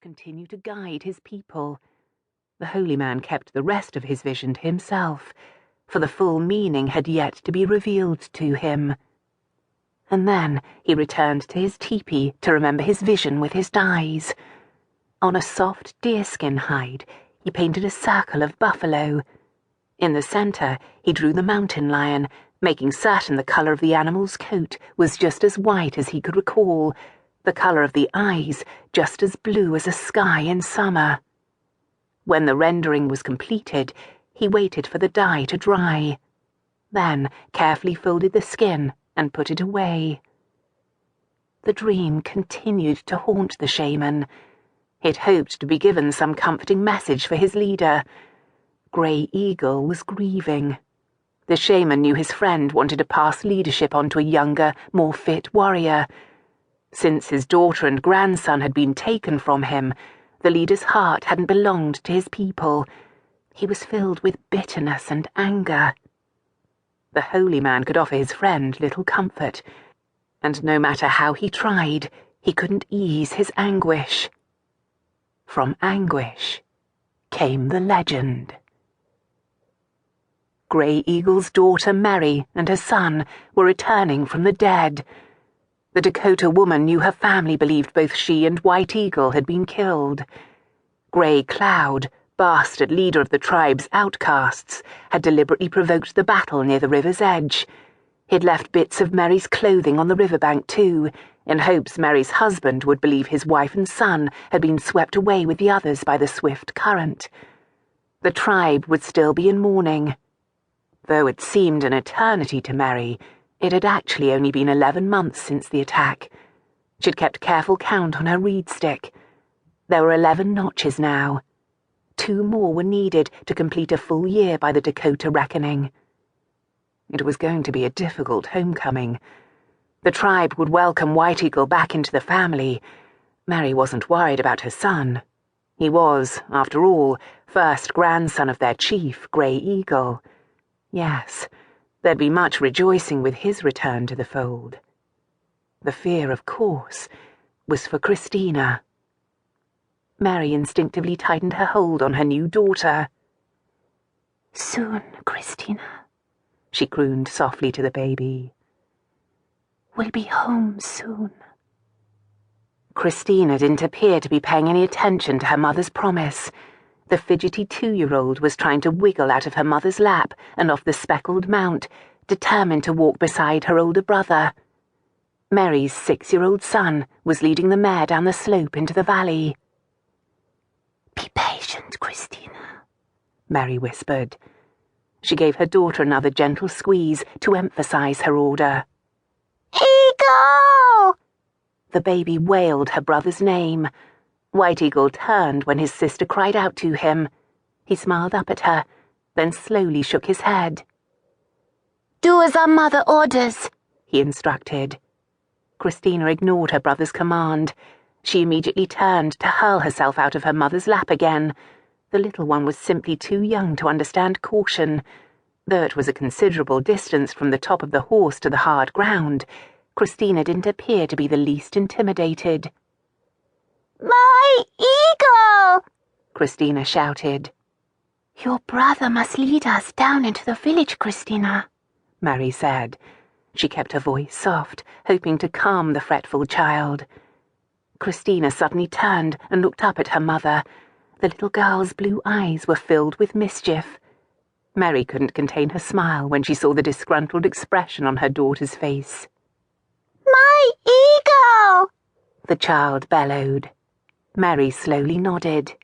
continue to guide his people. The holy man kept the rest of his vision to himself, for the full meaning had yet to be revealed to him. And then he returned to his tepee to remember his vision with his dyes. On a soft deerskin hide, he painted a circle of buffalo. In the centre, he drew the mountain lion, making certain the colour of the animal's coat was just as white as he could recall, the colour of the eyes just as blue as a sky in summer. When the rendering was completed, he waited for the dye to dry, then carefully folded the skin and put it away. The dream continued to haunt the shaman. He'd hoped to be given some comforting message for his leader. Grey Eagle was grieving. The shaman knew his friend wanted to pass leadership on to a younger, more fit warrior. Since his daughter and grandson had been taken from him, the leader's heart hadn't belonged to his people. He was filled with bitterness and anger. The holy man could offer his friend little comfort, and no matter how he tried, he couldn't ease his anguish. From anguish came the legend. Grey Eagle's daughter Mary and her son were returning from the dead. The Dakota woman knew her family believed both she and White Eagle had been killed. Grey Cloud, bastard leader of the tribe's outcasts, had deliberately provoked the battle near the river's edge. He'd left bits of Mary's clothing on the riverbank too, in hopes Mary's husband would believe his wife and son had been swept away with the others by the swift current. The tribe would still be in mourning. Though it seemed an eternity to Mary, it had actually only been 11 months since the attack. She'd kept careful count on her reed stick. There were 11 notches now. 2 more were needed to complete a full year by the Dakota reckoning. It was going to be a difficult homecoming. The tribe would welcome White Eagle back into the family. Mary wasn't worried about her son. He was, after all, first grandson of their chief, Grey Eagle. Yes, there'd be much rejoicing with his return to the fold. The fear, of course, was for Christina. Mary instinctively tightened her hold on her new daughter. "Soon, Christina," she crooned softly to the baby. "We'll be home soon." Christina didn't appear to be paying any attention to her mother's promise. The fidgety 2-year-old was trying to wiggle out of her mother's lap and off the speckled mount, determined to walk beside her older brother. Mary's 6-year-old son was leading the mare down the slope into the valley. "Be patient, Christina," Mary whispered. She gave her daughter another gentle squeeze to emphasize her order. "Eagle!" The baby wailed her brother's name. White Eagle turned when his sister cried out to him. He smiled up at her, then slowly shook his head. "Do as our mother orders," he instructed. Christina ignored her brother's command. She immediately turned to hurl herself out of her mother's lap again. The little one was simply too young to understand caution. Though it was a considerable distance from the top of the horse to the hard ground, Christina didn't appear to be the least intimidated. "My eagle!" Christina shouted. "Your brother must lead us down into the village, Christina," Mary said. She kept her voice soft, hoping to calm the fretful child. Christina suddenly turned and looked up at her mother. The little girl's blue eyes were filled with mischief. Mary couldn't contain her smile when she saw the disgruntled expression on her daughter's face. "My eagle!" the child bellowed. Mary slowly nodded.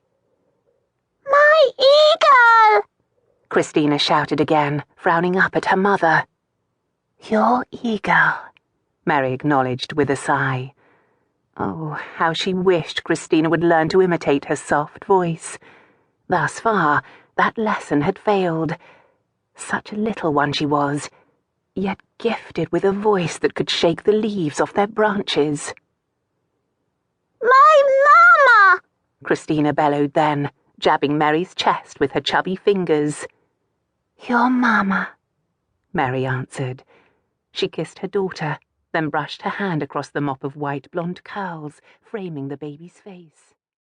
"My eagle!" Christina shouted again, frowning up at her mother. "Your eagle," Mary acknowledged with a sigh. Oh, how she wished Christina would learn to imitate her soft voice. Thus far, that lesson had failed. Such a little one she was, yet gifted with a voice that could shake the leaves off their branches. "My mama!" Christina bellowed then, jabbing Mary's chest with her chubby fingers. "Your mama," Mary answered. She kissed her daughter, then brushed her hand across the mop of white blonde curls framing the baby's face.